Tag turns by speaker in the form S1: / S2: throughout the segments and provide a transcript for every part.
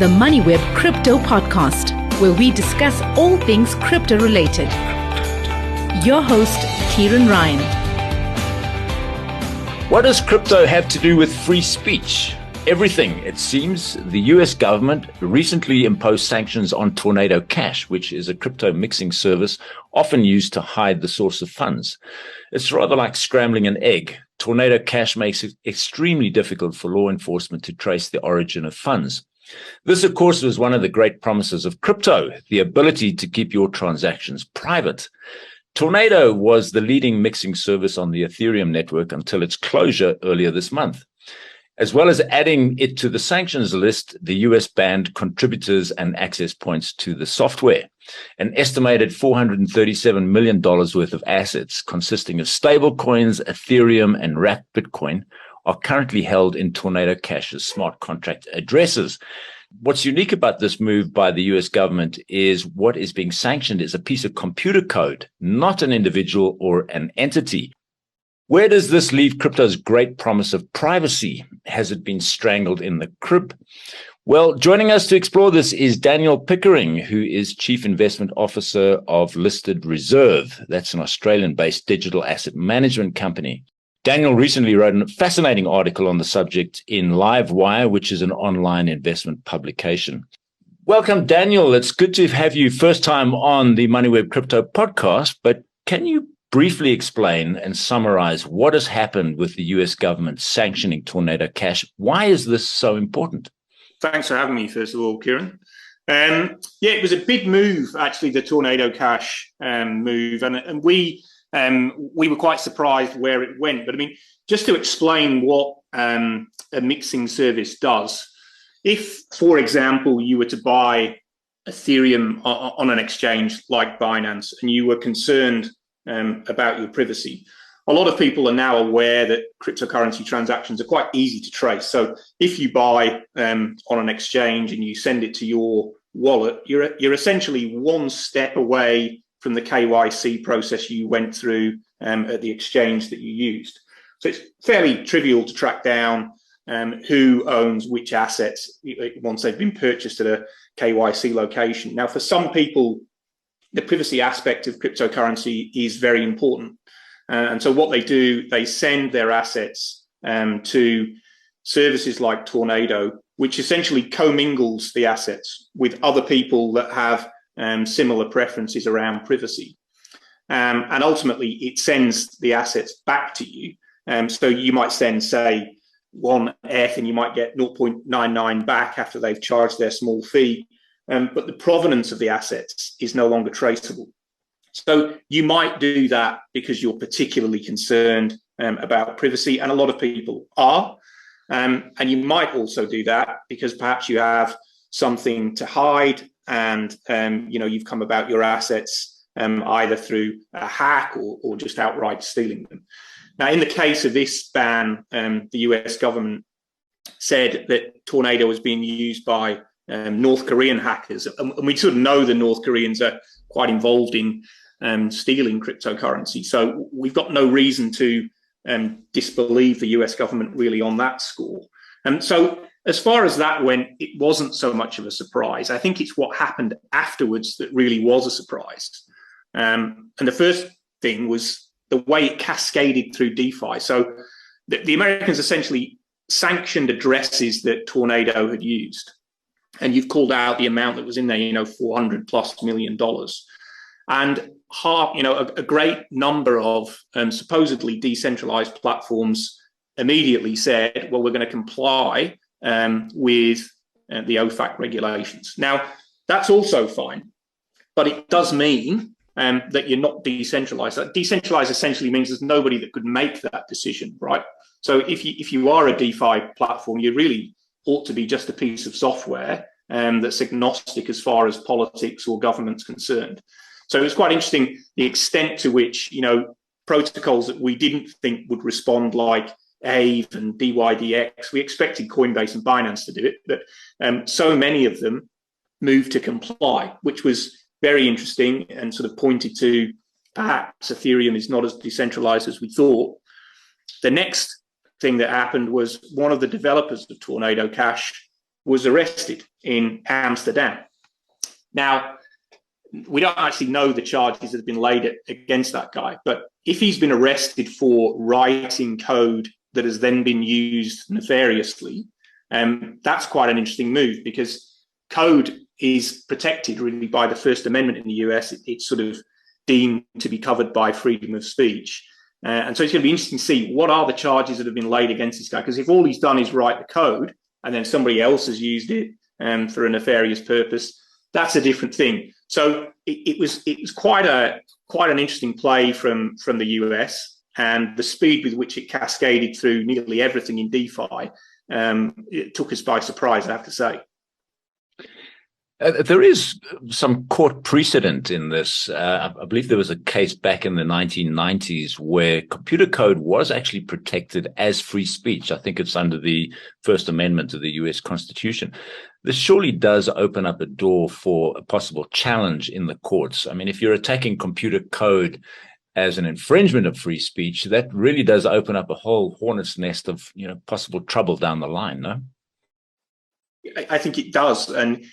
S1: the Moneyweb Crypto podcast, where we discuss all things crypto related. Your host, Ciaran Ryan.
S2: What does crypto have to do with free speech? Everything, it seems. The US government recently imposed sanctions on Tornado Cash, which is a crypto mixing service often used to hide the source of funds. It's rather like scrambling an egg. Tornado Cash makes it extremely difficult for law enforcement to trace the origin of funds. This, of course, was one of the great promises of crypto, the ability to keep your transactions private. Tornado was the leading mixing service on the Ethereum network until its closure earlier this month. As well as adding it to the sanctions list, the US banned contributors and access points to the software. An estimated $437 million worth of assets consisting of stablecoins, Ethereum, and wrapped Bitcoin are currently held in Tornado Cash's smart contract addresses. What's unique about this move by the US government is what is being sanctioned is a piece of computer code, not an individual or an entity. Where does this leave crypto's great promise of privacy? Has it been strangled in the crib? Well, joining us to explore this is Daniel Pickering, who is Chief Investment Officer of ListedReserve. That's an Australian-based digital asset management company. Daniel recently wrote a fascinating article on the subject in Livewire, which is an online investment publication. Welcome, Daniel. It's good to have you first time on the Moneyweb Crypto podcast, but can you briefly explain and summarize what has happened with the US government sanctioning Tornado Cash? Why is this so important?
S3: Thanks for having me, first of all, Ciaran. It was a big move, actually, the Tornado Cash move, and we were quite surprised where it went. But I mean, just to explain what a mixing service does, if, for example, you were to buy Ethereum on an exchange like Binance and you were concerned about your privacy, a lot of people are now aware that cryptocurrency transactions are quite easy to trace. So if you buy on an exchange and you send it to your wallet, you're essentially one step away from the KYC process you went through at the exchange that you used. So it's fairly trivial to track down who owns which assets once they've been purchased at a KYC location. Now, for some people, the privacy aspect of cryptocurrency is very important. And so what they do, they send their assets to services like Tornado, which essentially commingles the assets with other people that have similar preferences around privacy. And ultimately, it sends the assets back to you. So you might send, say, one ETH and you might get 0.99 back after they've charged their small fee. But the provenance of the assets is no longer traceable. So you might do that because you're particularly concerned about privacy, and a lot of people are. And you might also do that because perhaps you have something to hide, and you've come about your assets either through a hack or just outright stealing them. Now, in the case of this ban, the US government said that Tornado was being used by North Korean hackers, and we sort of know the North Koreans are quite involved in stealing cryptocurrency. So we've got no reason to disbelieve the US government really on that score. And so as far as that went, it wasn't so much of a surprise. I think it's what happened afterwards that really was a surprise. And the first thing was the way it cascaded through DeFi. So the Americans essentially sanctioned addresses that Tornado had used. And you've called out the amount that was in there, $400+ million. And a great number of supposedly decentralized platforms immediately said, well, we're going to comply with the OFAC regulations. Now, that's also fine, but it does mean that you're not decentralized. Decentralized essentially means there's nobody that could make that decision, right? So if you are a DeFi platform, you really ought to be just a piece of software that's agnostic as far as politics or government's concerned. So it's quite interesting the extent to which, protocols that we didn't think would respond like Aave and DYDX, we expected Coinbase and Binance to do it, but so many of them moved to comply, which was very interesting and sort of pointed to perhaps Ethereum is not as decentralized as we thought. The next thing that happened was one of the developers of Tornado Cash was arrested in Amsterdam. Now, we don't actually know the charges that have been laid against that guy, but if he's been arrested for writing code that has then been used nefariously, that's quite an interesting move, because code is protected really by the First Amendment in the US. It's sort of deemed to be covered by freedom of speech. And so it's going to be interesting to see what are the charges that have been laid against this guy, because if all he's done is write the code and then somebody else has used it for a nefarious purpose, that's a different thing. So it was quite an interesting play from the US, and the speed with which it cascaded through nearly everything in DeFi, it took us by surprise, I have to say.
S2: There is some court precedent in this. I believe there was a case back in the 1990s where computer code was actually protected as free speech. I think it's under the First Amendment of the US Constitution. This surely does open up a door for a possible challenge in the courts. I mean, if you're attacking computer code as an infringement of free speech, that really does open up a whole hornet's nest of, possible trouble down the line, no?
S3: I think it does. And,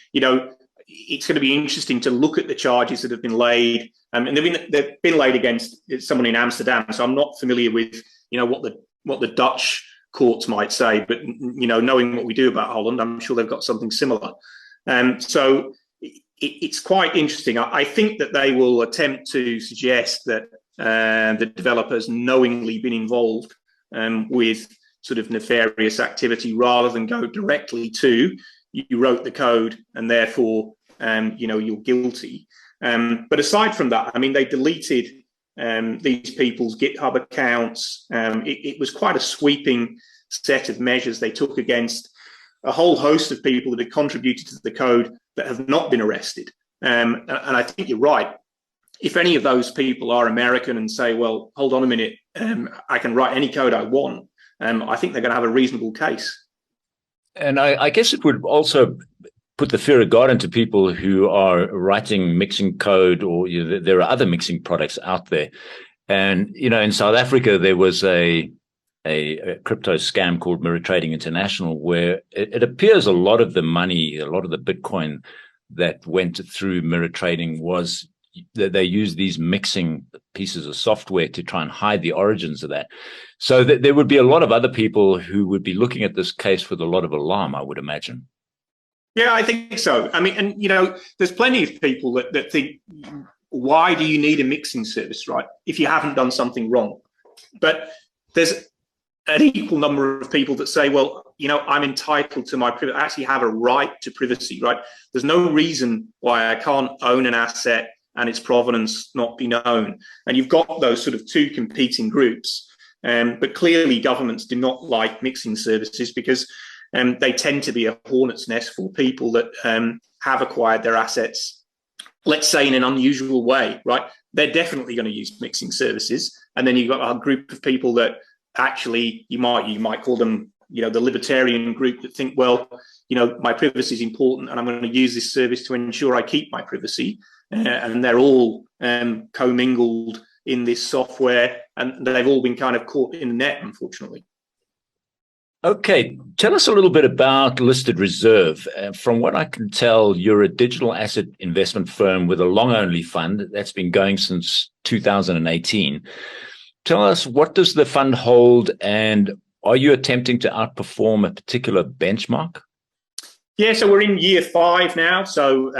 S3: it's going to be interesting to look at the charges that have been laid. And they've been laid against someone in Amsterdam. So I'm not familiar with, what the Dutch courts might say. But, knowing what we do about Holland, I'm sure they've got something similar. So it's quite interesting. I think that they will attempt to suggest that the developers knowingly been involved with sort of nefarious activity, rather than go directly to you wrote the code and therefore you're guilty. But aside from that, I mean, they deleted these people's GitHub accounts. It was quite a sweeping set of measures they took against a whole host of people that had contributed to the code that have not been arrested. And I think you're right. If any of those people are American and say, well, hold on a minute, I can write any code I want, I think they're going to have a reasonable case.
S2: And I guess it would also put the fear of God into people who are writing mixing code, or there are other mixing products out there. And, in South Africa, there was a crypto scam called Mirror Trading International, where it appears a lot of the money, a lot of the Bitcoin that went through Mirror Trading was that they used these mixing pieces of software to try and hide the origins of that. So there would be a lot of other people who would be looking at this case with a lot of alarm, I would imagine.
S3: Yeah, I think so. I mean, and, there's plenty of people that think, why do you need a mixing service, right, if you haven't done something wrong? But there's an equal number of people that say, well, I'm entitled to my privacy. I actually have a right to privacy, right? There's no reason why I can't own an asset and its provenance not be known. And you've got those sort of two competing groups. But clearly governments do not like mixing services, because they tend to be a hornet's nest for people that have acquired their assets, let's say, in an unusual way, right? They're definitely going to use mixing services. And then you've got a group of people that actually you might call them, the libertarian group, that think, well, my privacy is important and I'm going to use this service to ensure I keep my privacy. And they're all commingled in this software, and they've all been kind of caught in the net, unfortunately.
S2: Okay, tell us a little bit about ListedReserve. From what I can tell, you're a digital asset investment firm with a long-only fund that's been going since 2018. Tell us, what does the fund hold, and are you attempting to outperform a particular benchmark?
S3: Yeah, so we're in year 5 now. So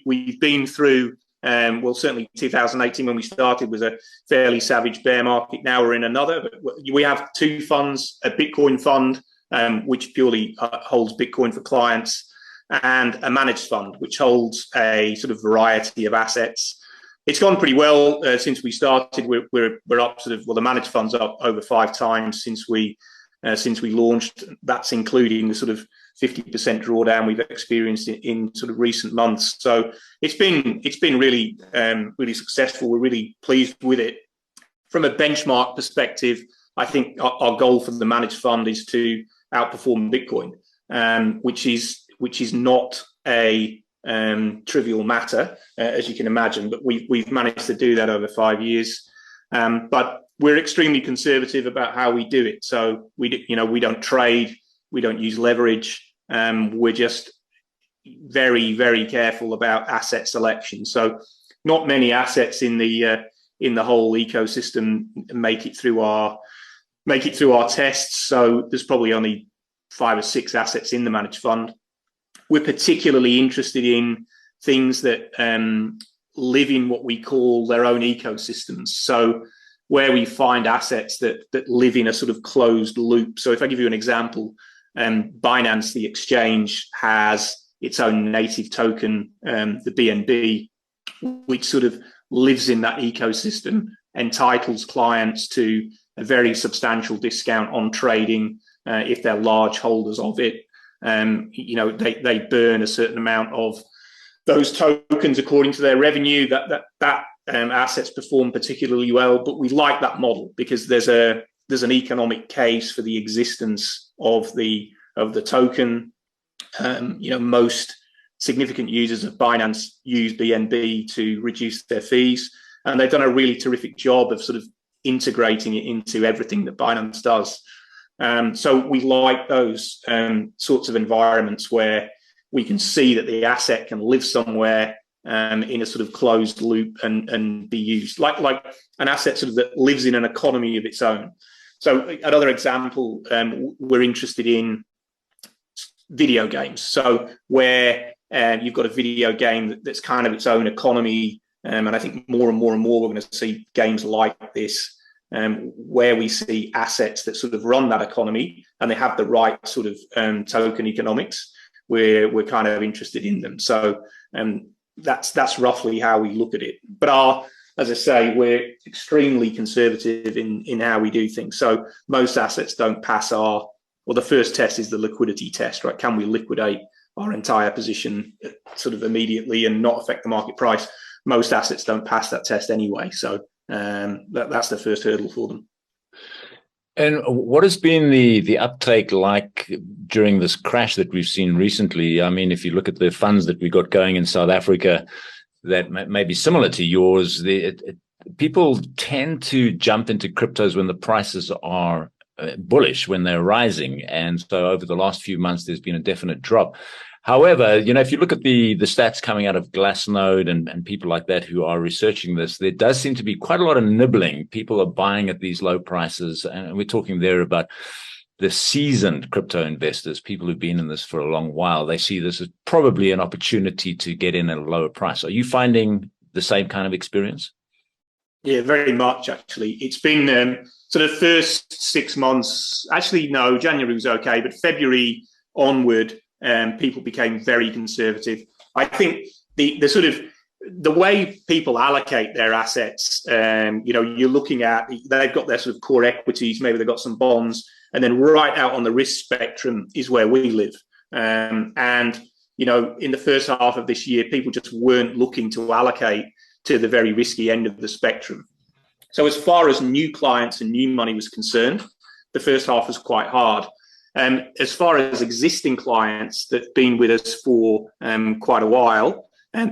S3: we've been through, certainly 2018 when we started was a fairly savage bear market. Now we're in another. We have 2 funds, a Bitcoin fund, which purely holds Bitcoin for clients, and a managed fund, which holds a sort of variety of assets. It's gone pretty well since we started. We're up sort of, the managed fund's up over 5 times since we launched. That's including the sort of 50% drawdown we've experienced in sort of recent months. So it's been really really successful. We're really pleased with it. From a benchmark perspective, I think our goal for the managed fund is to outperform Bitcoin, which is not a trivial matter, as you can imagine. But we've managed to do that over 5 years. But we're extremely conservative about how we do it. So we don't trade, we don't use leverage. we're just very, very careful about asset selection. So not many assets in the whole ecosystem make it through our tests. So there's probably only 5 or 6 assets in the managed fund. We're particularly interested in things that live in what we call their own ecosystems. So where we find assets that live in a sort of closed loop. So if I give you an example, Binance, the exchange, has its own native token, the BNB, which sort of lives in that ecosystem, entitles clients to a very substantial discount on trading if they're large holders of it. They burn a certain amount of those tokens according to their revenue. That assets perform particularly well, but we like that model because there's an economic case for the existence of the token. Most significant users of Binance use BNB to reduce their fees, and they've done a really terrific job of sort of integrating it into everything that Binance does. So we like those sorts of environments where we can see that the asset can live somewhere in a sort of closed loop and be used, like an asset sort of that lives in an economy of its own. So another example, we're interested in video games. So where you've got a video game that's kind of its own economy, and I think more and more we're going to see games like this, where we see assets that sort of run that economy and they have the right sort of token economics. We're kind of interested in them. So that's roughly how we look at it. But as I say, we're extremely conservative in how we do things. So most assets don't pass the first test is the liquidity test, right? Can we liquidate our entire position sort of immediately and not affect the market price? Most assets don't pass that test anyway. So that's the first hurdle for them.
S2: And what has been the uptake like during this crash that we've seen recently? I mean, if you look at the funds that we got going in South Africa, that may be similar to yours, people tend to jump into cryptos when the prices are bullish, when they're rising. And so over the last few months, there's been a definite drop. However, if you look at the stats coming out of Glassnode and people like that who are researching this, there does seem to be quite a lot of nibbling. People are buying at these low prices. And we're talking there about the seasoned crypto investors, people who've been in this for a long while. They see this as probably an opportunity to get in at a lower price. Are you finding the same kind of experience?
S3: Yeah, very much, actually. It's been sort of first 6 months. Actually, no, January was okay, but February onward, people became very conservative. I think the way people allocate their assets, you're looking at, they've got their sort of core equities, maybe they've got some bonds, and then right out on the risk spectrum is where we live. In the first half of this year, people just weren't looking to allocate to the very risky end of the spectrum. So as far as new clients and new money was concerned, the first half was quite hard. As far as existing clients that've been with us for quite a while,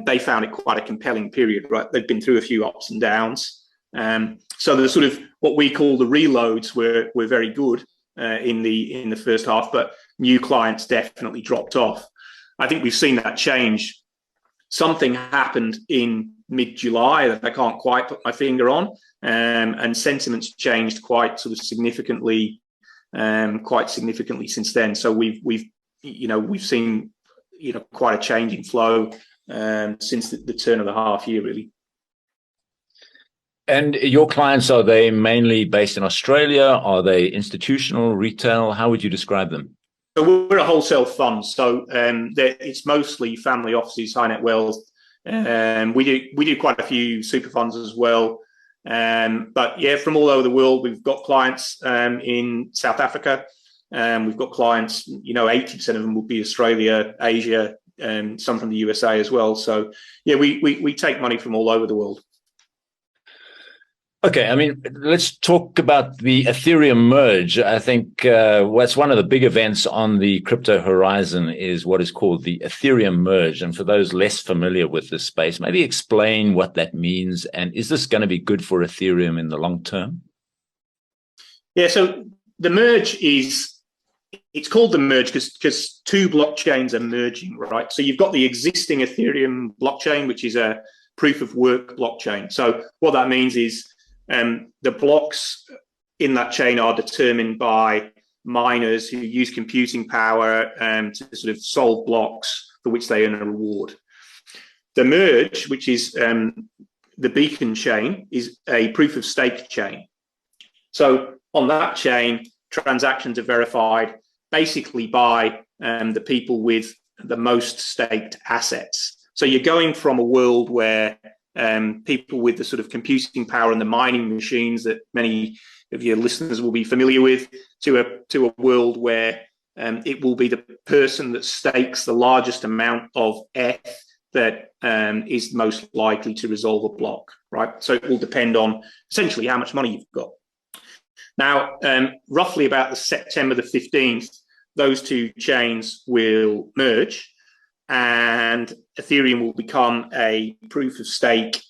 S3: they found it quite a compelling period, right? They've been through a few ups and downs. So the sort of what we call the reloads were very good in the first half, but new clients definitely dropped off. I think we've seen that change. Something happened in mid-July that I can't quite put my finger on, and sentiments changed quite significantly since then. So we've seen quite a change in flow since the turn of the half year, really.
S2: And your clients, are they mainly based in Australia? Are they institutional, retail? How would you describe them?
S3: So we're a wholesale fund. So it's mostly family offices, high net wealth. We do quite a few super funds as well. But yeah, from all over the world, we've got clients in South Africa. We've got clients, 80% of them will be Australia, Asia, and some from the USA as well. So yeah, we take money from all over the world.
S2: Okay, I mean, let's talk about the Ethereum Merge. I think what's one of the big events on the crypto horizon is what is called the Ethereum Merge. And for those less familiar with this space, maybe explain what that means. And is this going to be good for Ethereum in the long term?
S3: Yeah, so the merge is it's called the merge because two blockchains are merging, right? So you've got the existing Ethereum blockchain, which is a proof of work blockchain. So what that means is the blocks in that chain are determined by miners who use computing power to sort of solve blocks for which they earn a reward. The merge, which is the beacon chain, is a proof of stake chain. So on that chain, transactions are verified basically by the people with the most staked assets. So you're going from a world where people with the sort of computing power and the mining machines that many of your listeners will be familiar with to a world where it will be the person that stakes the largest amount of ETH that is most likely to resolve a block, right? So it will depend on essentially how much money you've got. Now, roughly about the September the 15th, those two chains will merge and Ethereum will become a proof of stake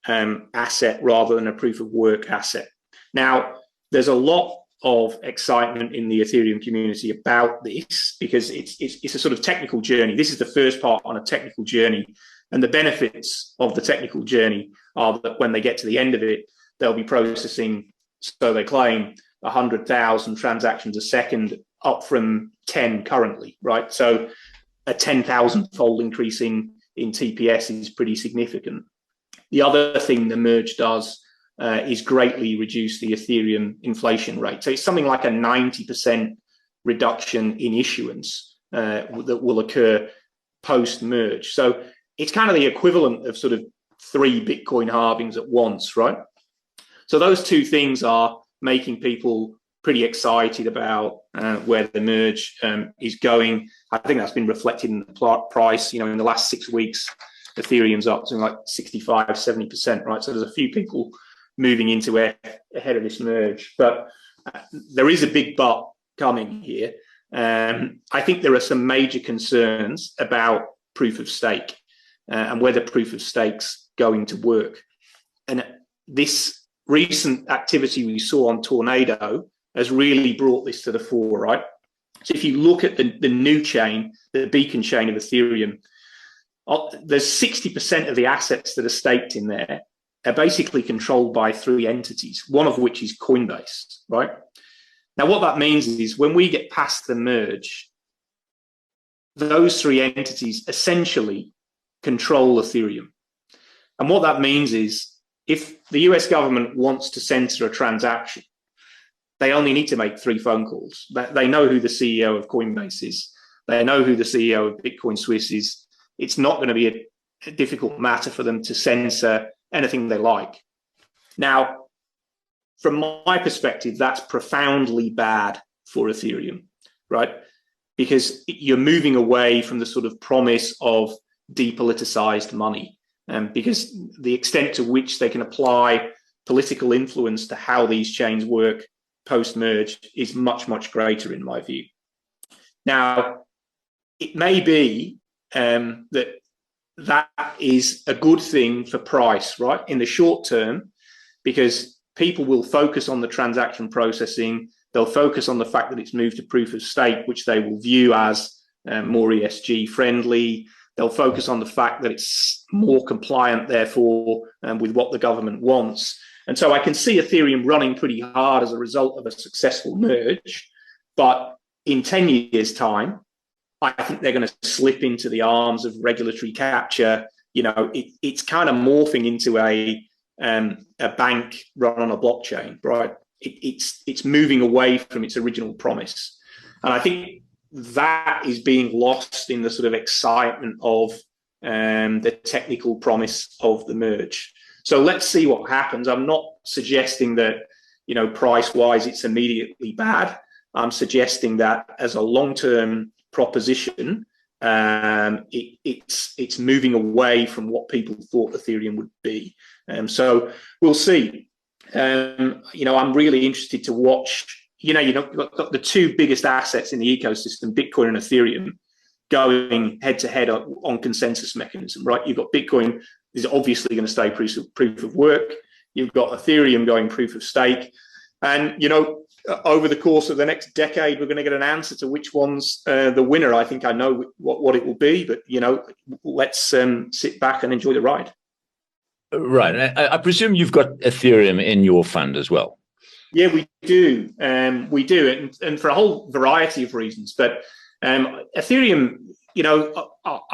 S3: asset rather than a proof of work asset. Now, there's a lot of excitement in the Ethereum community about this because it's a sort of technical journey. This is the first part on a technical journey. And the benefits of the technical journey are that when they get to the end of it, they'll be processing, so they claim, 100,000 transactions a second, up from 10 currently, right? So a 10,000-fold increase in TPS is pretty significant. The other thing the merge does is greatly reduce the Ethereum inflation rate. So it's something like a 90% reduction in issuance that will occur post-merge. So it's kind of the equivalent of sort of 3 Bitcoin halvings at once, right? So those two things are making people pretty excited about where the merge is going. I think that's been reflected in the price. You know, in the last 6 weeks, Ethereum's up to like 65, 70%, right? So there's a few people moving into ahead of this merge. But there is a big but coming here. I think there are some major concerns about proof of stake and whether proof of stake's going to work. And this recent activity we saw on Tornado has really brought this to the fore, right? So if you look at the new chain, the beacon chain of Ethereum, there's 60% of the assets that are staked in there are basically controlled by 3 entities, one of which is Coinbase, right? Now, what that means is when we get past the merge, those 3 entities essentially control Ethereum. And what that means is if the US government wants to censor a transaction, they only need to make 3 phone calls. They know who the CEO of Coinbase is. They know who the CEO of Bitcoin Swiss is. It's not going to be a difficult matter for them to censor anything they like. Now, from my perspective, that's profoundly bad for Ethereum, right? Because you're moving away from the sort of promise of depoliticized money. Because the extent to which they can apply political influence to how these chains work post-merge is much, much greater in my view. Now, it may be that is a good thing for price, right? In the short term, because people will focus on the transaction processing. They'll focus on the fact that it's moved to proof of stake, which they will view as more ESG friendly. They'll focus on the fact that it's more compliant, therefore, with what the government wants. And so I can see Ethereum running pretty hard as a result of a successful merge. But in 10 years' time, I think they're going to slip into the arms of regulatory capture. You know, it's kind of morphing into a bank run on a blockchain, right? It's moving away from its original promise. And I think that is being lost in the sort of excitement of the technical promise of the merge. So let's see what happens. I'm not suggesting that, you know, price-wise it's immediately bad. I'm suggesting that as a long-term proposition, it's moving away from what people thought Ethereum would be. So we'll see. You know, I'm really interested to watch. You've got the 2 biggest assets in the ecosystem, Bitcoin and Ethereum, going head-to-head on consensus mechanism, right? You've got Bitcoin is obviously going to stay proof of work. You've got Ethereum going proof of stake. And, over the course of the next decade, we're going to get an answer to which one's the winner. I think I know what it will be, but, let's sit back and enjoy the ride.
S2: Right. I presume you've got Ethereum in your fund as well.
S3: Yeah, we do. We do, and for a whole variety of reasons. But Ethereum,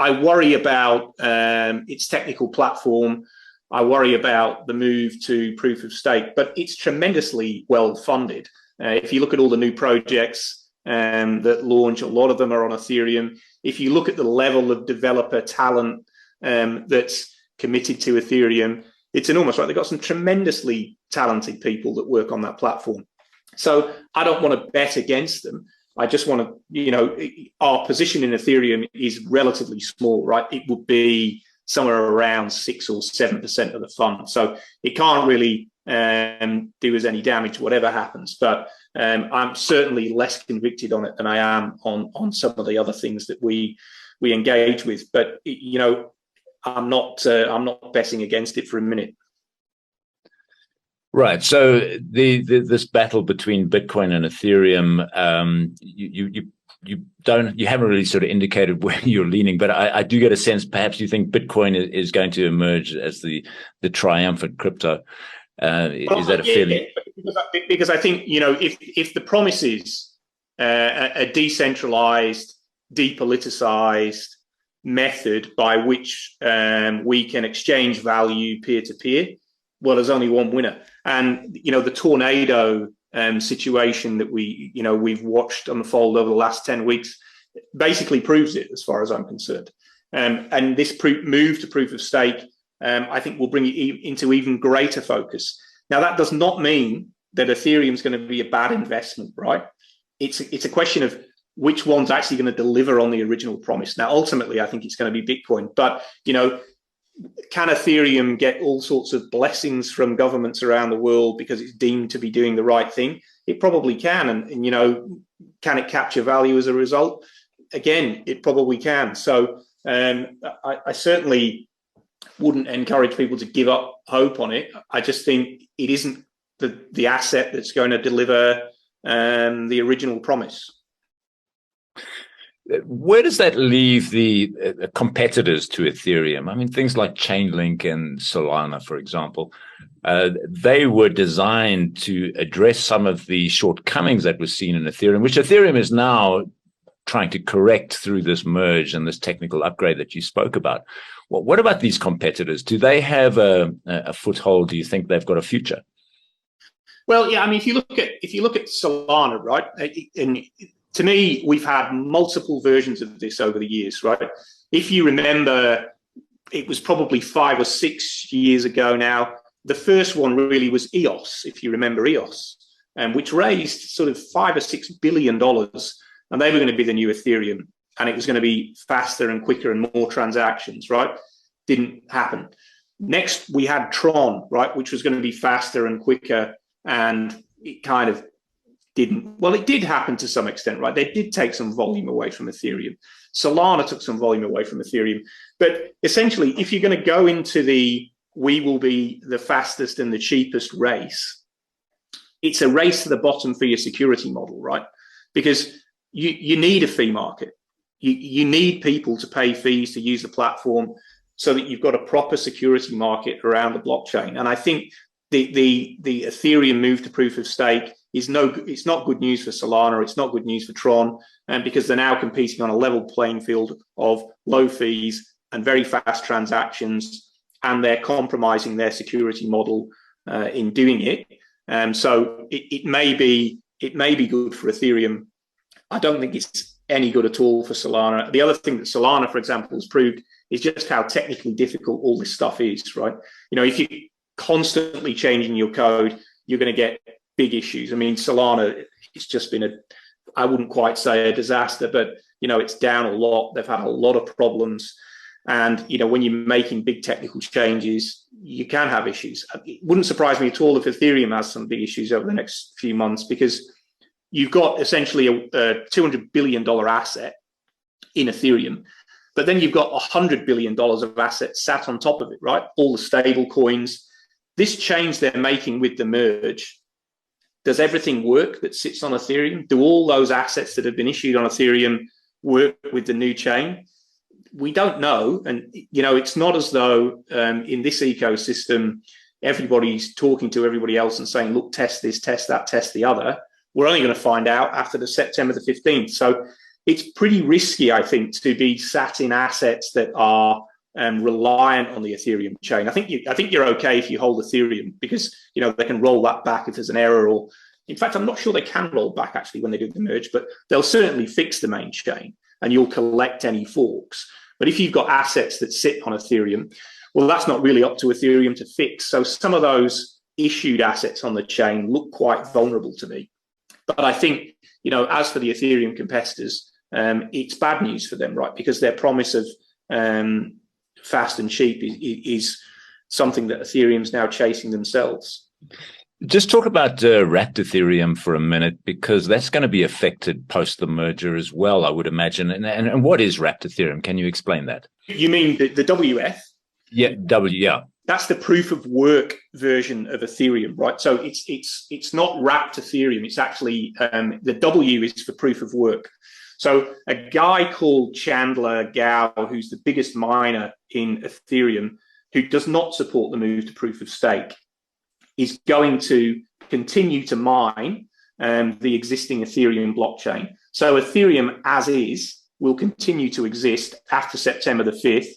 S3: I worry about its technical platform. I worry about the move to proof of stake, but it's tremendously well funded. If you look at all the new projects that launch, a lot of them are on Ethereum. If you look at the level of developer talent that's committed to Ethereum, it's enormous, right? They've got some tremendously talented people that work on that platform. So I don't want to bet against them. I just want to, our position in Ethereum is relatively small, right? It would be somewhere around 6 or 7% of the fund. So it can't really do us any damage, whatever happens. But I'm certainly less convicted on it than I am on some of the other things that we engage with. But, I'm not betting against it for a minute.
S2: Right. So this battle between Bitcoin and Ethereum, you haven't really sort of indicated where you're leaning, but I do get a sense perhaps you think Bitcoin is going to emerge as the triumphant crypto. Is that a fairly?
S3: Because I think if the promise is a decentralized, depoliticized method by which we can exchange value peer to peer, well, there's only one winner. And the tornado situation that we've watched unfold over the last 10 weeks basically proves it, as far as I'm concerned. And this move to proof of stake, I think, will bring it into even greater focus. Now, that does not mean that Ethereum is going to be a bad investment, right? It's a question of which one's actually going to deliver on the original promise. Now, ultimately, I think it's going to be Bitcoin. But, can Ethereum get all sorts of blessings from governments around the world because it's deemed to be doing the right thing? It probably can. And can it capture value as a result? Again, it probably can. So I certainly wouldn't encourage people to give up hope on it. I just think it isn't the asset that's going to deliver the original promise.
S2: Where does that leave the competitors to Ethereum? I mean, things like Chainlink and Solana, for example, they were designed to address some of the shortcomings that were seen in Ethereum, which Ethereum is now trying to correct through this merge and this technical upgrade that you spoke about. Well, what about these competitors? Do they have a foothold? Do you think they've got a future?
S3: Well, yeah. I mean, if you look at Solana, right, and to me, we've had multiple versions of this over the years, right? If you remember, it was probably 5 or 6 years ago now. The first one really was EOS, if you remember EOS, which raised sort of $5 or $6 billion, and they were going to be the new Ethereum, and it was going to be faster and quicker and more transactions, right? Didn't happen. Next, we had Tron, right, which was going to be faster and quicker, and it kind of didn't. Well, it did happen to some extent, right? They did take some volume away from Ethereum. Solana took some volume away from Ethereum. But essentially, if you're going to go into we will be the fastest and the cheapest race, it's a race to the bottom for your security model, right? Because you need a fee market. You need people to pay fees to use the platform so that you've got a proper security market around the blockchain. And I think the Ethereum move to proof of stake it's not good news for Solana, it's not good news for Tron, because they're now competing on a level playing field of low fees and very fast transactions, and they're compromising their security model in doing it. So it may be good for Ethereum. I don't think it's any good at all for Solana. The other thing that Solana, for example, has proved is just how technically difficult all this stuff is, right? If you're constantly changing your code, you're going to get big issues. I mean, Solana, it's just been I wouldn't quite say a disaster, but, it's down a lot. They've had a lot of problems. And, when you're making big technical changes, you can have issues. It wouldn't surprise me at all if Ethereum has some big issues over the next few months, because you've got essentially a $200 billion asset in Ethereum, but then you've got $100 billion of assets sat on top of it, right? All the stable coins. This change they're making with the merge does everything work that sits on Ethereum? Do all those assets that have been issued on Ethereum work with the new chain? We don't know. And, it's not as though in this ecosystem, everybody's talking to everybody else and saying, look, test this, test that, test the other. We're only going to find out after the September the 15th. So it's pretty risky, I think, to be sat in assets that are reliant on the Ethereum chain. I think you're okay if you hold Ethereum because they can roll that back if there's an error, or in fact, I'm not sure they can roll back actually when they do the merge, but they'll certainly fix the main chain and you'll collect any forks. But if you've got assets that sit on Ethereum, well, that's not really up to Ethereum to fix. So some of those issued assets on the chain look quite vulnerable to me. But I think, as for the Ethereum competitors, it's bad news for them, right? Because their promise of fast and cheap is something that Ethereum's now chasing themselves.
S2: Just talk about Raptor Theorem for a minute, because that's going to be affected post the merger as well, I would imagine. And what is Raptor Theorem? Can you explain that?
S3: You mean the WF?
S2: Yeah, yeah.
S3: That's the proof of work version of Ethereum, right? So it's not Raptor Theorem. It's actually the W is for proof of work. So a guy called Chandler Gao, who's the biggest miner in Ethereum, who does not support the move to proof of stake, is going to continue to mine the existing Ethereum blockchain. So Ethereum as is will continue to exist after September the 5th.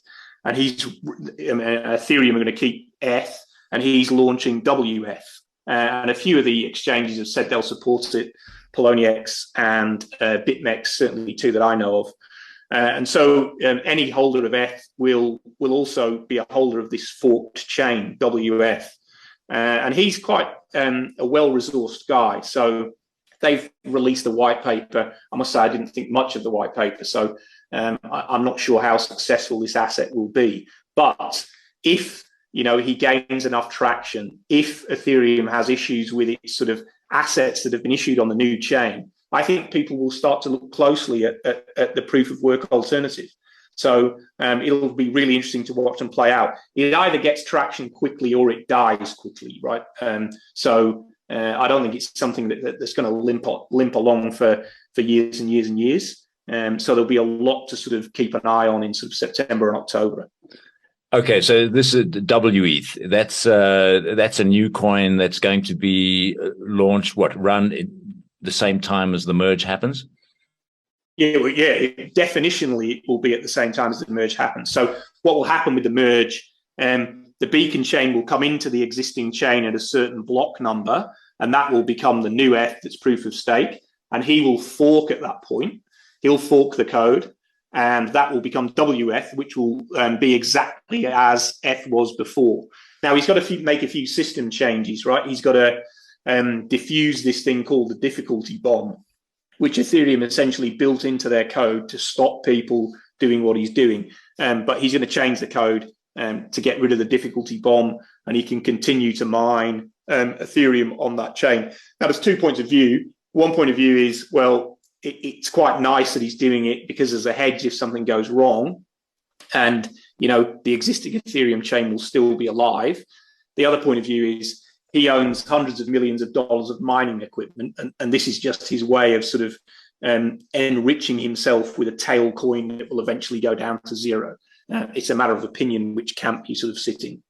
S3: And Ethereum are going to keep ETH, and he's launching WF. And a few of the exchanges have said they'll support it. Poloniex and BitMEX, certainly two that I know of. And so any holder of ETH will also be a holder of this forked chain, WF. And he's quite a well-resourced guy. So they've released a white paper. I must say I didn't think much of the white paper. So I'm not sure how successful this asset will be. But if he gains enough traction, if Ethereum has issues with its sort of assets that have been issued on the new chain, I think people will start to look closely at the proof of work alternative. So it'll be really interesting to watch and play out. It either gets traction quickly or it dies quickly, right? So I don't think it's something that's going to limp along for years and years and years. So there'll be a lot to sort of keep an eye on in sort of September and October.
S2: Okay, so this is WETH. That's a new coin that's going to be launched. Run at the same time as the merge happens?
S3: Yeah, definitionally, it will be at the same time as the merge happens. So what will happen with the merge? The beacon chain will come into the existing chain at a certain block number, and that will become the new ETH that's proof of stake. And he will fork at that point. He'll fork the code, and that will become WF, which will be exactly as ETH was before. Now, he's got to make a few system changes, right? He's got to diffuse this thing called the difficulty bomb, which Ethereum essentially built into their code to stop people doing what he's doing. But he's going to change the code to get rid of the difficulty bomb, and he can continue to mine Ethereum on that chain. Now, there's 2 points of view. One point of view is, well, it's quite nice that he's doing it because there's a hedge if something goes wrong, and the existing Ethereum chain will still be alive. The other point of view is he owns hundreds of millions of dollars of mining equipment, and this is just his way of sort of enriching himself with a tail coin that will eventually go down to zero. It's a matter of opinion which camp you sort of sit in.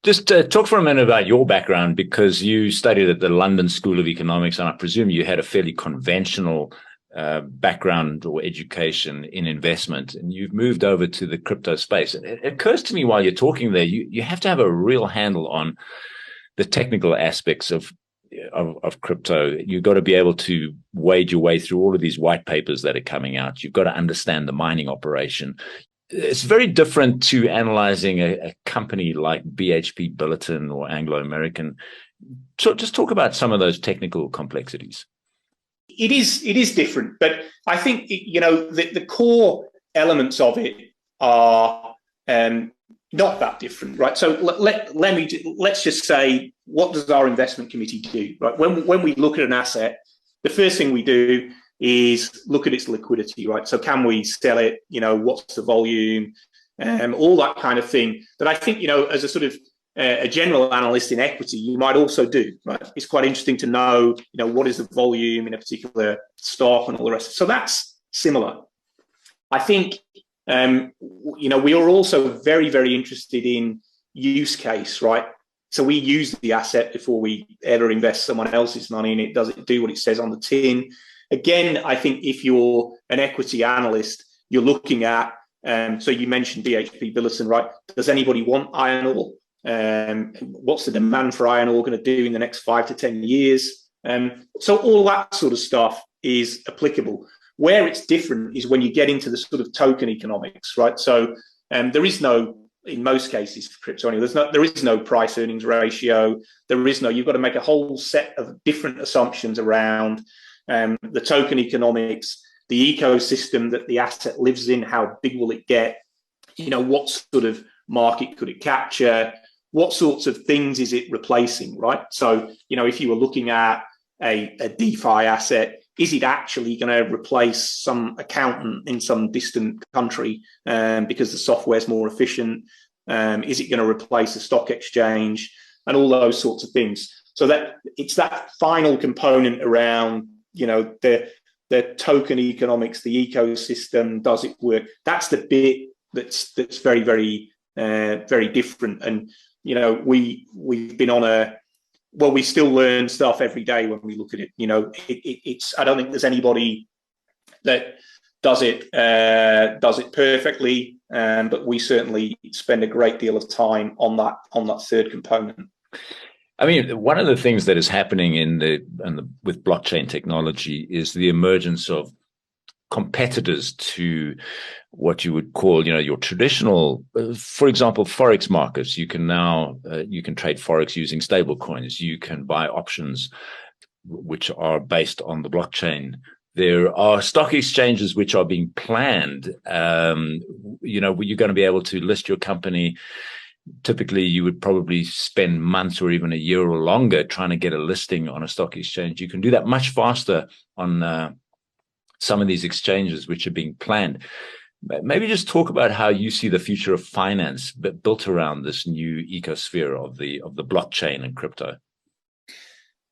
S2: Just talk for a minute about your background, because you studied at the London School of Economics, and I presume you had a fairly conventional background or education in investment, and you've moved over to the crypto space. And it occurs to me while you're talking there, you have to have a real handle on the technical aspects of crypto. You've got to be able to wade your way through all of these white papers that are coming out. You've got to understand the mining operation. It's very different to analyzing a company like BHP Billiton or Anglo American. So just talk about some of those technical complexities.
S3: It is different, but I think the core elements of it are not that different, right? So let's just say, what does our investment committee do, right? When we look at an asset, the first thing we do is look at its liquidity, right? So can we sell it? What's the volume? All that kind of thing. But I think, as a sort of a general analyst in equity, you might also do, right? It's quite interesting to know, what is the volume in a particular stock and all the rest. So that's similar. I think, we are also very, very interested in use case, right? So we use the asset before we ever invest someone else's money, and does it do what it says on the tin? Again, I think if you're an equity analyst, you're looking at, so you mentioned BHP Billiton, right? Does anybody want iron ore? What's the demand for iron ore going to do in the next 5 to 10 years? So all that sort of stuff is applicable. Where it's different is when you get into the sort of token economics, right? So there is no, in most cases for crypto anyway, there is no price earnings ratio. You've got to make a whole set of different assumptions around the token economics, the ecosystem that the asset lives in, how big will it get, what sort of market could it capture, what sorts of things is it replacing, right? So, if you were looking at a DeFi asset, is it actually going to replace some accountant in some distant country because the software is more efficient? Is it going to replace a stock exchange and all those sorts of things? So that it's that final component around, the token economics, the ecosystem, does it work? That's the bit that's very, very, very different. And we've been on we still learn stuff every day when we look at it. It's I don't think there's anybody that does it perfectly, but we certainly spend a great deal of time on that third component.
S2: I mean, one of the things that is happening with blockchain technology is the emergence of competitors to what you would call, your traditional, for example, forex markets. You can now you can trade forex using stable coins. You can buy options which are based on the blockchain. There are stock exchanges which are being planned. You're going to be able to list your company. Typically, you would probably spend months or even a year or longer trying to get a listing on a stock exchange. You can do that much faster on some of these exchanges which are being planned. Maybe just talk about how you see the future of finance built around this new ecosphere of the blockchain and crypto.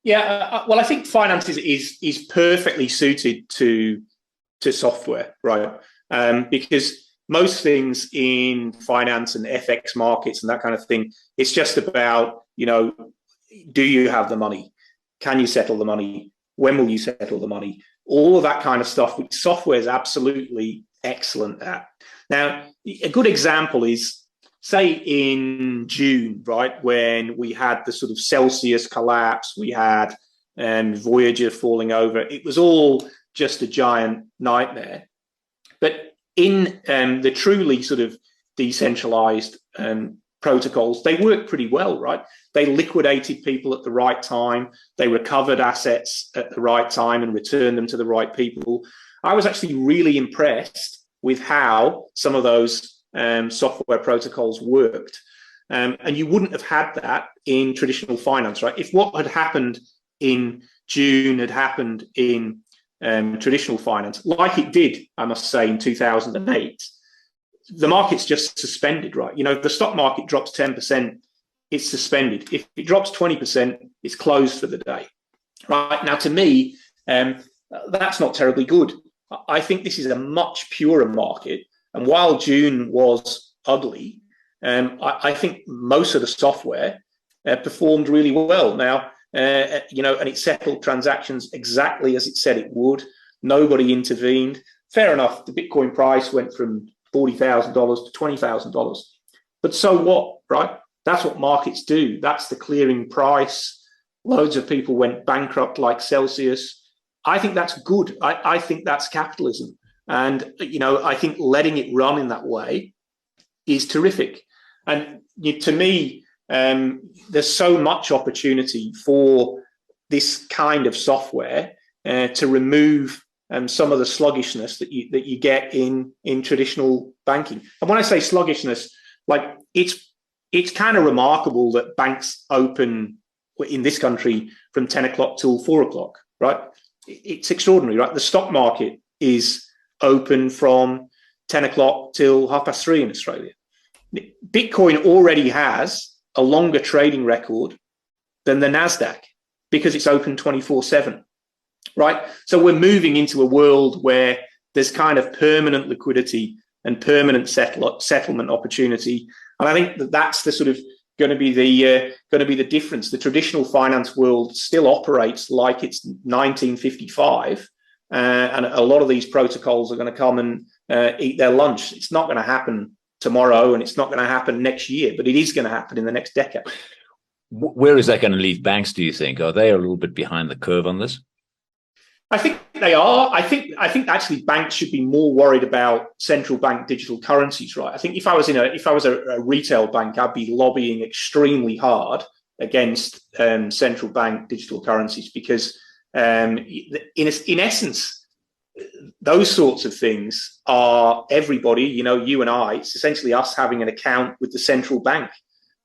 S3: Yeah, well, I think finance is perfectly suited to software, right? Because most things in finance and FX markets and that kind of thing, it's just about, do you have the money? Can you settle the money? When will you settle the money? All of that kind of stuff, which software is absolutely excellent at. Now, a good example is, say, in June, right, when we had the sort of Celsius collapse, we had Voyager falling over. It was all just a giant nightmare. But in the truly sort of decentralized protocols, they worked pretty well, right? They liquidated people at the right time. They recovered assets at the right time and returned them to the right people. I was actually really impressed with how some of those software protocols worked. And you wouldn't have had that in traditional finance, right? If what had happened in June had happened in traditional finance, like it did, I must say, in 2008, the market's just suspended, right? The stock market drops 10%, it's suspended. If it drops 20%, it's closed for the day, right? Now, to me, that's not terribly good. I think this is a much purer market. And while June was ugly, I think most of the software performed really well. Now, and it settled transactions exactly as it said it would. Nobody intervened. Fair enough, the Bitcoin price went from $40,000 to $20,000. But so what, right? That's what markets do. That's the clearing price. Loads of people went bankrupt like Celsius. I think that's good. I think that's capitalism. And, I think letting it run in that way is terrific. And to me, there's so much opportunity for this kind of software to remove some of the sluggishness that you get in traditional banking. And when I say sluggishness, like it's kind of remarkable that banks open in this country from 10 o'clock till 4 o'clock, right? It's extraordinary, right? The stock market is open from 10 o'clock till 3:30 in Australia. Bitcoin already has a longer trading record than the NASDAQ because it's open 24/7, right? So we're moving into a world where there's kind of permanent liquidity and permanent settlement opportunity. And I think that that's the sort of going to be the difference. The traditional finance world still operates like it's 1955, and a lot of these protocols are going to come and eat their lunch. It's not going to happen tomorrow, and it's not going to happen next year, but it is going to happen in the next decade.
S2: Where is that going to leave banks, do you think? Are they a little bit behind the curve on this?
S3: I think they are. I think actually banks should be more worried about central bank digital currencies, right? I think if I was a retail bank, I'd be lobbying extremely hard against central bank digital currencies because, in essence, those sorts of things are everybody. You and I. It's essentially us having an account with the central bank.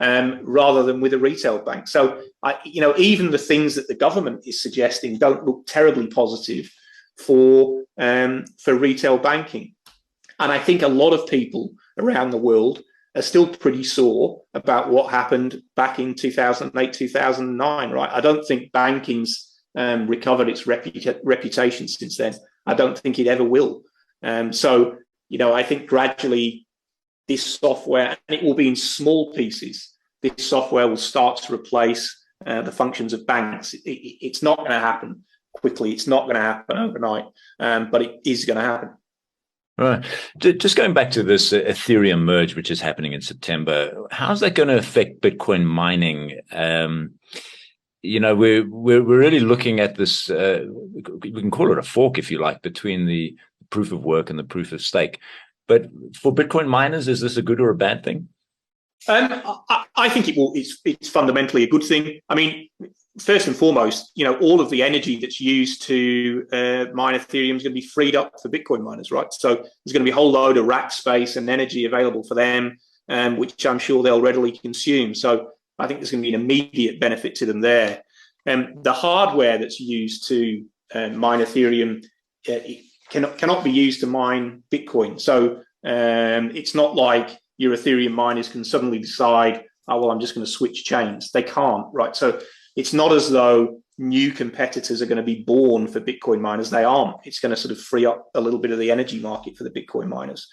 S3: Rather than with a retail bank. So, even the things that the government is suggesting don't look terribly positive for retail banking. And I think a lot of people around the world are still pretty sore about what happened back in 2008, 2009, right? I don't think banking's recovered its reputation since then. I don't think it ever will. So, I think gradually this software, and it will be in small pieces, this software will start to replace the functions of banks. It's not going to happen quickly. It's not going to happen overnight, but it is going to happen.
S2: Right. Just going back to this Ethereum Merge, which is happening in September, how's that going to affect Bitcoin mining? We're really looking at this. We can call it a fork, if you like, between the proof of work and the proof of stake. But for Bitcoin miners, is this a good or a bad thing?
S3: I think it's fundamentally a good thing. I mean, first and foremost, all of the energy that's used to mine Ethereum is going to be freed up for Bitcoin miners, right? So there's going to be a whole load of rack space and energy available for them, which I'm sure they'll readily consume. So I think there's going to be an immediate benefit to them there. The hardware that's used to mine Ethereum cannot be used to mine Bitcoin. So it's not like your Ethereum miners can suddenly decide, oh, well, I'm just going to switch chains. They can't, right? So it's not as though new competitors are going to be born for Bitcoin miners. They aren't. It's going to sort of free up a little bit of the energy market for the Bitcoin miners.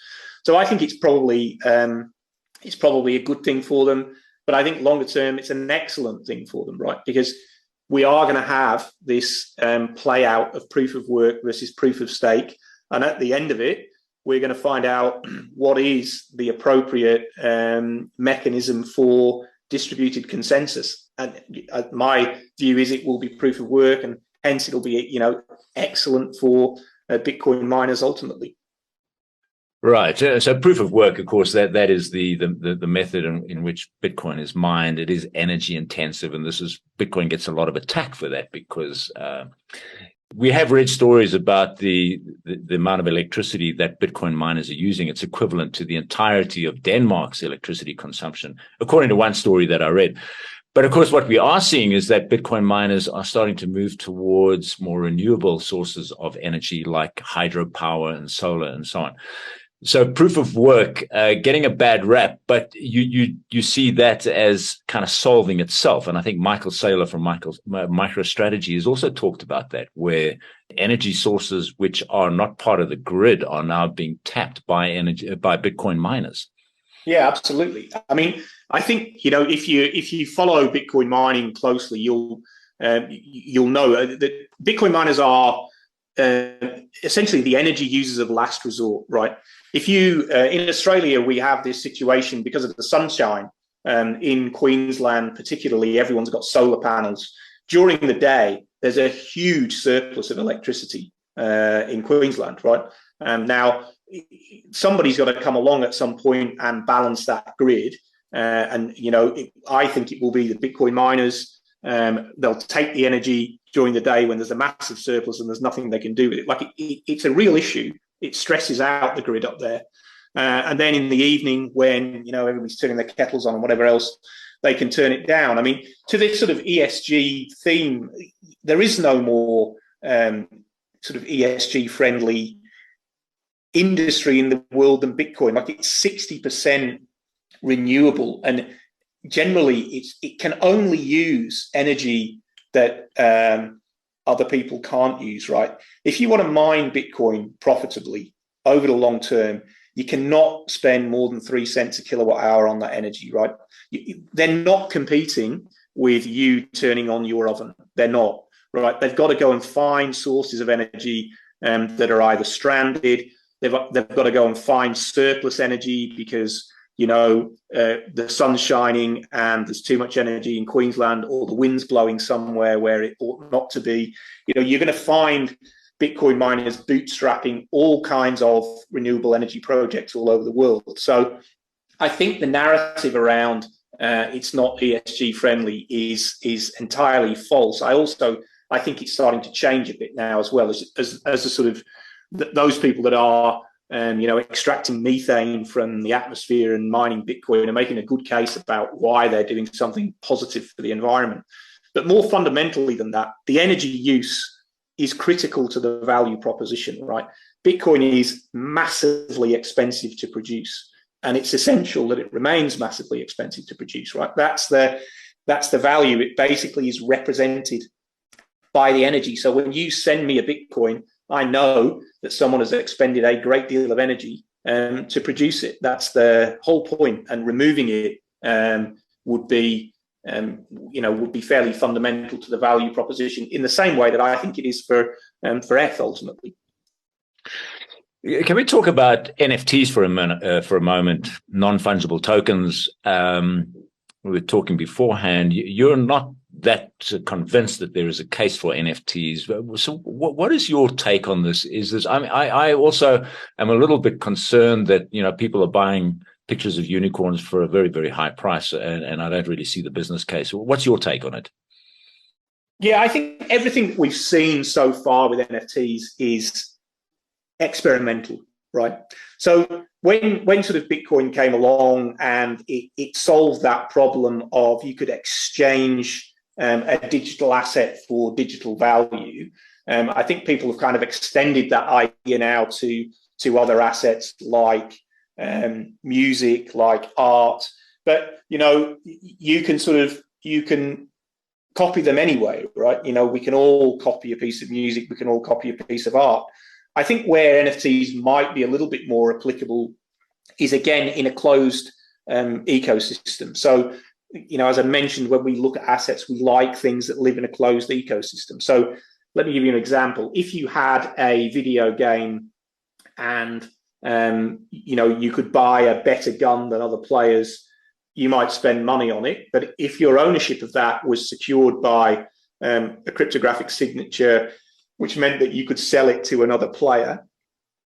S3: So I think it's probably a good thing for them. But I think longer term, it's an excellent thing for them, right? Because we are going to have this play out of proof of work versus proof of stake. And at the end of it, we're going to find out what is the appropriate mechanism for distributed consensus. And my view is it will be proof of work, and hence it'll be excellent for Bitcoin miners ultimately.
S2: Right. So proof of work, of course, that is the method in which Bitcoin is mined. It is energy intensive, and Bitcoin gets a lot of attack for that because we have read stories about the amount of electricity that Bitcoin miners are using. It's equivalent to the entirety of Denmark's electricity consumption, according to one story that I read. But of course, what we are seeing is that Bitcoin miners are starting to move towards more renewable sources of energy like hydropower and solar and so on. So proof of work, getting a bad rap, but you see that as kind of solving itself. And I think Michael Saylor from MicroStrategy has also talked about that, where energy sources which are not part of the grid are now being tapped by Bitcoin miners.
S3: Yeah, absolutely. I mean, I think if you follow Bitcoin mining closely, you'll know that Bitcoin miners are essentially the energy users of last resort, right? If you in Australia, we have this situation because of the sunshine. In Queensland, particularly, everyone's got solar panels. During the day, there's a huge surplus of electricity in Queensland, right? Now, somebody's got to come along at some point and balance that grid. I think it will be the Bitcoin miners. They'll take the energy during the day when there's a massive surplus and there's nothing they can do with it. Like it's a real issue. It stresses out the grid up there. And then in the evening when, everybody's turning their kettles on and whatever else, they can turn it down. I mean, to this sort of ESG theme, there is no more sort of ESG friendly industry in the world than Bitcoin. Like it's 60% renewable. And generally it can only use energy that other people can't use, right? If you want to mine Bitcoin profitably over the long term, you cannot spend more than 3 cents a kilowatt hour on that energy, right? They're not competing with you turning on your oven. They're not, right? They've got to go and find sources of energy that are either stranded. They've got to go and find surplus energy because, the sun's shining and there's too much energy in Queensland, or the wind's blowing somewhere where it ought not to be. You're going to find Bitcoin miners bootstrapping all kinds of renewable energy projects all over the world. So I think the narrative around it's not ESG friendly is entirely false. I think it's starting to change a bit now as well, as a sort of those people that are extracting methane from the atmosphere and mining Bitcoin are making a good case about why they're doing something positive for the environment. But more fundamentally than that, the energy use is critical to the value proposition, right? Bitcoin is massively expensive to produce, and it's essential that it remains massively expensive to produce, right? That's the value. It basically is represented by the energy. So when you send me a Bitcoin, I know that someone has expended a great deal of energy to produce it. That's the whole point, and removing it would be fairly fundamental to the value proposition, in the same way that I think it is for ETH ultimately.
S2: Can we talk about NFTs for a moment? Non-fungible tokens. We were talking beforehand. You're not that convinced that there is a case for NFTs. So what is your take on this? I also am a little bit concerned that, people are buying pictures of unicorns for a very, very high price, and I don't really see the business case. What's your take on it?
S3: Yeah, I think everything we've seen so far with NFTs is experimental, right? So when sort of Bitcoin came along and it solved that problem of you could exchange a digital asset for digital value, I think people have kind of extended that idea now to other assets like music, like art. But you can copy them anyway, right? We can all copy a piece of music, we can all copy a piece of art. I think where NFTs might be a little bit more applicable is, again, in a closed ecosystem. So, as I mentioned, when we look at assets, we like things that live in a closed ecosystem. So let me give you an example. If you had a video game and, you could buy a better gun than other players, you might spend money on it. But if your ownership of that was secured by a cryptographic signature, which meant that you could sell it to another player,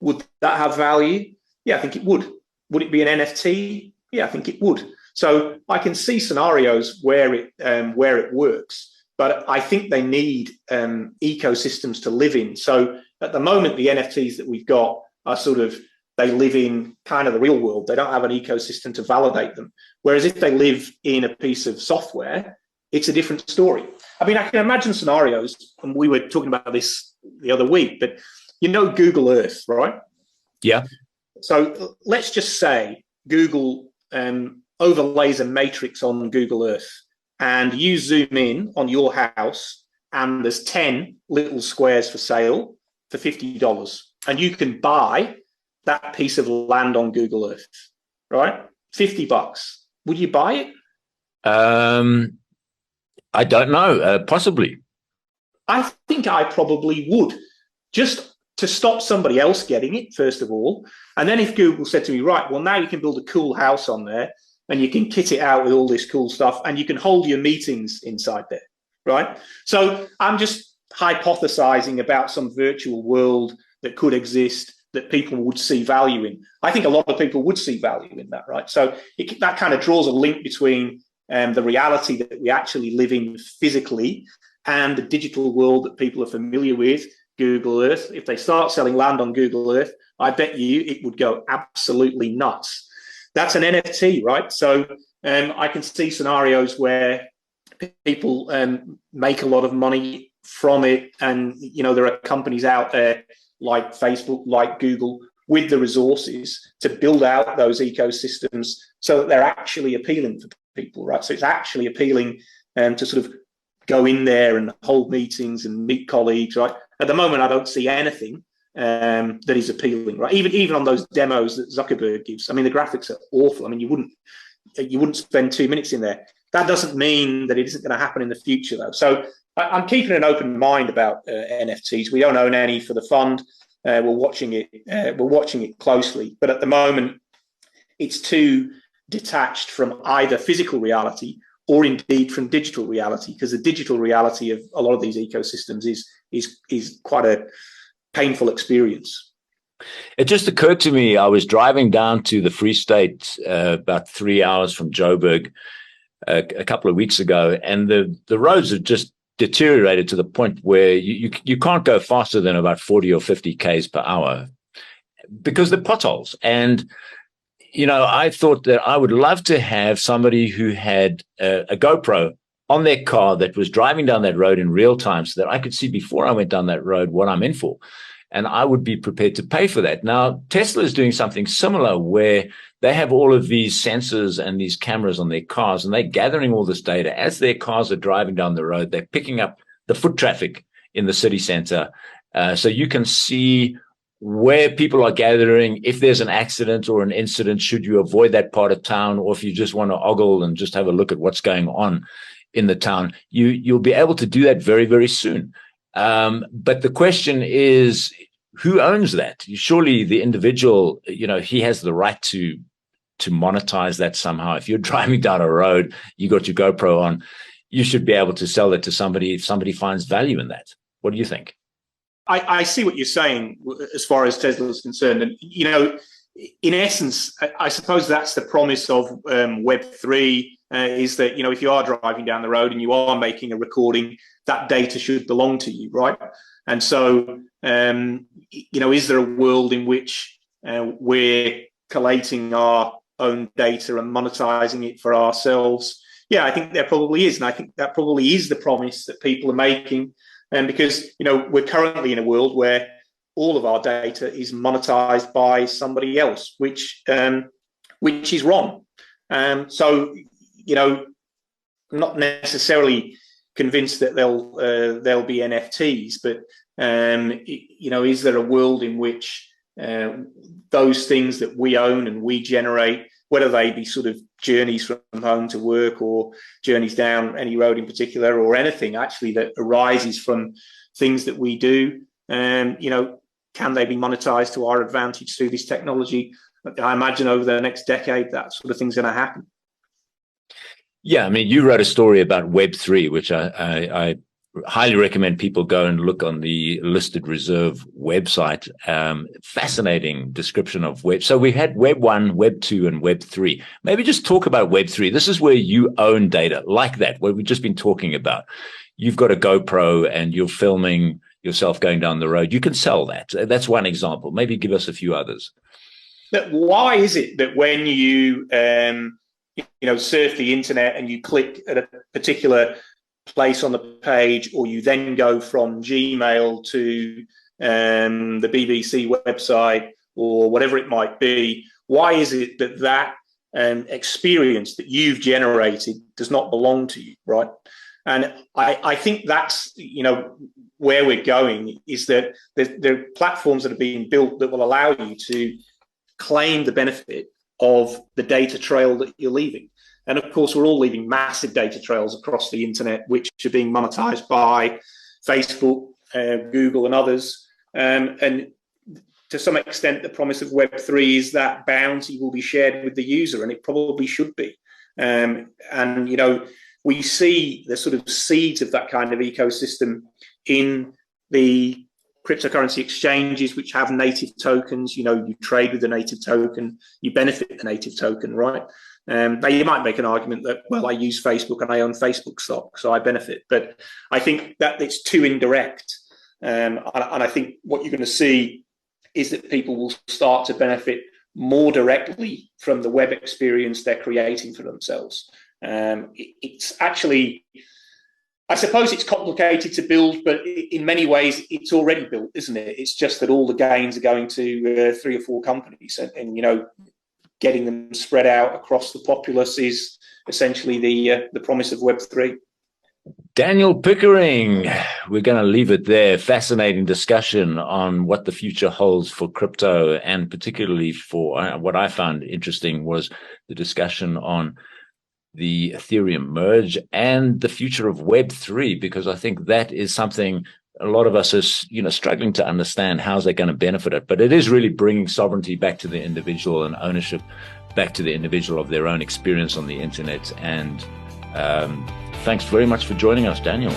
S3: would that have value? Yeah, I think it would. Would it be an NFT? Yeah, I think it would. So I can see scenarios where it works, but I think they need ecosystems to live in. So at the moment, the NFTs that we've got are they live in kind of the real world. They don't have an ecosystem to validate them. Whereas if they live in a piece of software, it's a different story. I mean, I can imagine scenarios, and we were talking about this the other week, but Google Earth, right?
S2: Yeah.
S3: So let's just say Google overlays a matrix on Google Earth, and you zoom in on your house, and there's 10 little squares for sale for $50, and you can buy that piece of land on Google Earth, right? $50. Would you buy it?
S2: I don't know. Possibly.
S3: I think I probably would, just to stop somebody else getting it, first of all. And then if Google said to me, right, well, now you can build a cool house on there, and you can kit it out with all this cool stuff, and you can hold your meetings inside there, right? So I'm just hypothesizing about some virtual world that could exist that people would see value in. I think a lot of people would see value in that, right? So that kind of draws a link between the reality that we actually live in physically and the digital world that people are familiar with, Google Earth. If they start selling land on Google Earth, I bet you it would go absolutely nuts. That's an NFT, right? So I can see scenarios where people make a lot of money from it. And, there are companies out there like Facebook, like Google, with the resources to build out those ecosystems so that they're actually appealing for people, right? So it's actually appealing to sort of go in there and hold meetings and meet colleagues, right? At the moment, I don't see anything that is appealing, right? Even on those demos that Zuckerberg gives, I mean, the graphics are awful. I mean, you wouldn't spend 2 minutes in there. That doesn't mean that it isn't going to happen in the future, though. So I'm keeping an open mind about NFTs. We don't own any for the fund. We're watching it. We're watching it closely, but at the moment, it's too detached from either physical reality or indeed from digital reality, because the digital reality of a lot of these ecosystems is quite a painful experience.
S2: It just occurred to me, I was driving down to the Free State about 3 hours from Joburg a couple of weeks ago, and the roads have just deteriorated to the point where you can't go faster than about 40 or 50 Ks per hour because the potholes. And, you know, I thought that I would love to have somebody who had a GoPro on their car that was driving down that road in real time so that I could see before I went down that road what I'm in for. And I would be prepared to pay for that. Now, Tesla is doing something similar where they have all of these sensors and these cameras on their cars, and they're gathering all this data. As their cars are driving down the road, they're picking up the foot traffic in the city center. So you can see where people are gathering, if there's an accident or an incident, should you avoid that part of town, or if you just want to ogle and just have a look at what's going on in the town, you'll be able to do that very, very soon. But the question is, who owns that? Surely the individual, you know, he has the right to monetize that somehow. If you're driving down a road, you got your GoPro on, you should be able to sell it to somebody if somebody finds value in that. What do you think?
S3: I see what you're saying as far as Tesla is concerned. And, you know, in essence, I suppose that's the promise of Web3, is that, you know, if you are driving down the road and you are making a recording, that data should belong to you, right? And so, you know, is there a world in which we're collating our own data and monetizing it for ourselves? Yeah, I think there probably is. And I think that probably is the promise that people are making. And because, you know, we're currently in a world where all of our data is monetized by somebody else, which is wrong. So, you know, I'm not necessarily convinced that there'll be NFTs, but you know, is there a world in which those things that we own and we generate, whether they be sort of journeys from home to work or journeys down any road in particular, or anything actually that arises from things that we do, you know, can they be monetized to our advantage through this technology? I imagine over the next decade, that sort of thing's going to happen.
S2: Yeah, I mean, you wrote a story about Web3, which I highly recommend people go and look on the ListedReserve website. Fascinating description of Web. So we had Web 1, Web 2, and Web 3. Maybe just talk about Web 3. This is where you own data like that, what we've just been talking about. You've got a GoPro and you're filming yourself going down the road. You can sell that. That's one example. Maybe give us a few others.
S3: But why is it that when you surf the internet and you click at a particular place on the page, or you then go from Gmail to the BBC website or whatever it might be, why is it that experience that you've generated does not belong to you, right? And I think that's, you know, where we're going, is that there are platforms that are being built that will allow you to claim the benefit of the data trail that you're leaving. And of course, we're all leaving massive data trails across the internet, which are being monetized by Facebook, Google, and others. And to some extent, the promise of Web3 is that bounty will be shared with the user, and it probably should be. And, you know, we see the sort of seeds of that kind of ecosystem in the cryptocurrency exchanges, which have native tokens. You know, you trade with the native token, you benefit the native token, right? Now, you might make an argument that, well, I use Facebook and I own Facebook stock, so I benefit. But I think that it's too indirect. And I think what you're going to see is that people will start to benefit more directly from the web experience they're creating for themselves. It's actually, I suppose it's complicated to build, but in many ways it's already built, isn't it? It's just that all the gains are going to 3 or 4 companies, and you know, getting them spread out across the populace is essentially the promise of Web3.
S2: Daniel Pickering, we're going to leave it there. Fascinating discussion on what the future holds for crypto, and particularly for what I found interesting was the discussion on the Ethereum Merge and the future of Web3, because I think that is something a lot of us are, struggling to understand. How's that going to benefit it? But it is really bringing sovereignty back to the individual and ownership back to the individual of their own experience on the internet. And thanks very much for joining us, Daniel.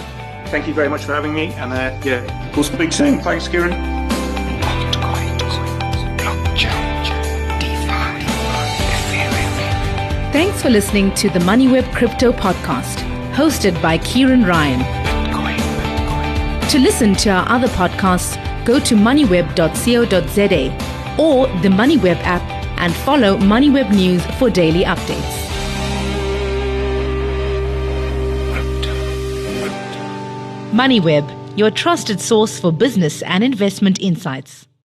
S3: Thank you very much for having me. And we'll speak soon. Thanks, Ciaran.
S1: Thanks for listening to the Moneyweb Crypto podcast, hosted by Ciaran Ryan. To listen to our other podcasts, go to moneyweb.co.za or the Moneyweb app and follow Moneyweb News for daily updates. Moneyweb, your trusted source for business and investment insights.